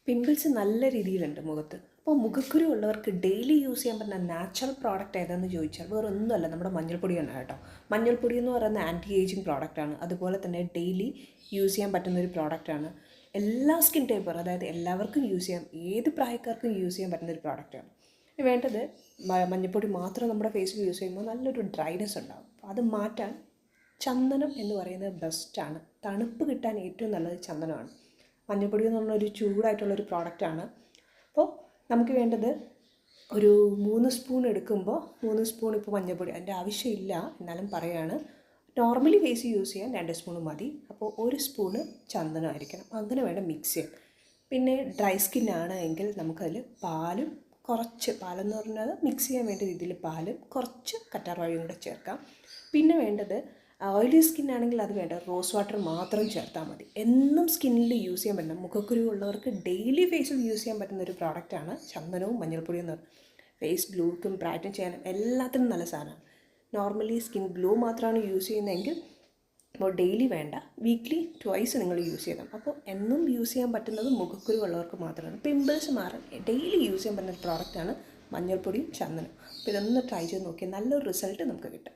Pimples നല്ല രീതിയിലുണ്ട് മുഖത്ത്. അപ്പോൾ മുഖക്കുരു ഉള്ളവർക്ക് ഡെയിലി യൂസ് ചെയ്യാൻ പറ്റുന്ന നാച്ചുറൽ പ്രോഡക്റ്റ് ഏതാണെന്ന് ചോദിച്ചാൽ വേറെ ഒന്നുമല്ല, നമ്മുടെ മഞ്ഞൾപ്പൊടിയാണ് കേട്ടോ. മഞ്ഞൾപ്പൊടി എന്ന് പറയുന്ന ആൻറ്റി ഏജിങ് പ്രോഡക്റ്റാണ്. അതുപോലെ തന്നെ ഡെയിലി യൂസ് ചെയ്യാൻ പറ്റുന്ന ഒരു പ്രോഡക്റ്റാണ്. എല്ലാ സ്കിൻ ടൈപ്പർ, അതായത് എല്ലാവർക്കും യൂസ് ചെയ്യാം, ഏത് പ്രായക്കാർക്കും യൂസ് ചെയ്യാൻ പറ്റുന്ന ഒരു പ്രോഡക്റ്റാണ്. വേണ്ടത് മഞ്ഞൾപ്പൊടി മാത്രം നമ്മുടെ ഫേസിൽ യൂസ് ചെയ്യുമ്പോൾ നല്ലൊരു ഡ്രൈനെസ് ഉണ്ടാകും. അപ്പോൾ അത് മാറ്റാൻ ചന്ദനം എന്ന് പറയുന്നത് ബെസ്റ്റാണ്. തണുപ്പ് കിട്ടാൻ ഏറ്റവും നല്ലത് ചന്ദനമാണ്. മഞ്ഞൾപ്പൊടി എന്ന് പറഞ്ഞൊരു ചൂടായിട്ടുള്ളൊരു പ്രോഡക്റ്റാണ്. അപ്പോൾ നമുക്ക് വേണ്ടത് ഒരു 3 സ്പൂൺ എടുക്കുമ്പോൾ 3 സ്പൂൺ ഇപ്പോൾ മഞ്ഞൾപ്പൊടി, അതിൻ്റെ ആവശ്യമില്ല എന്നാലും പറയുകയാണ്. നോർമലി ഫേസ് യൂസ് ചെയ്യാൻ 2 സ്പൂൺ മതി. അപ്പോൾ 1 സ്പൂണ് ചന്ദനമായിരിക്കണം. അങ്ങനെ വേണം മിക്സ് ചെയ്യാൻ. പിന്നെ ഡ്രൈ സ്കിന്നാണ് എങ്കിൽ നമുക്കതിൽ പാലെന്ന് പറഞ്ഞാൽ മിക്സ് ചെയ്യാൻ വേണ്ട രീതിയിൽ പാലും കുറച്ച് കറ്റാർവാഴയും കൂടെ ചേർക്കാം. പിന്നെ വേണ്ടത് ഓയിലി സ്കിൻ ആണെങ്കിൽ അത് വേണ്ട, റോസ് വാട്ടർ മാത്രം ചേർത്താൽ മതി. എന്നും സ്കിന്നിൽ യൂസ് ചെയ്യാൻ പറ്റുന്ന, മുഖക്കുരു ഉള്ളവർക്ക് ഡെയിലി ഫേസിൽ യൂസ് ചെയ്യാൻ പറ്റുന്ന ഒരു പ്രോഡക്റ്റാണ് ചന്ദനവും മഞ്ഞൾപ്പൊടിയും എന്ന് പറയുന്നത്. ഫേസ് ഗ്ലോക്കും ബ്രൈറ്റൻ ചെയ്യാനും എല്ലാത്തിനും നല്ല സാധനമാണ്. നോർമലി സ്കിൻ ഗ്ലോ മാത്രമാണ് യൂസ് ചെയ്യുന്നതെങ്കിൽ അപ്പോൾ ഡെയിലി വേണ്ട, വീക്ക്ലി ട്വൈസ് നിങ്ങൾ യൂസ് ചെയ്യണം. അപ്പോൾ എന്നും യൂസ് ചെയ്യാൻ പറ്റുന്നത് മുഖക്കുരു ഉള്ളവർക്ക് മാത്രമാണ്. പിമ്പിൾസ് മാറാൻ ഡെയിലി യൂസ് ചെയ്യാൻ പറ്റുന്ന ഒരു പ്രോഡക്റ്റാണ് മഞ്ഞൾപ്പൊടിയും ചന്ദനം. അപ്പോൾ ഇതൊന്ന് ട്രൈ ചെയ്ത് നോക്കിയാൽ നല്ലൊരു റിസൾട്ട് നമുക്ക് കിട്ടും.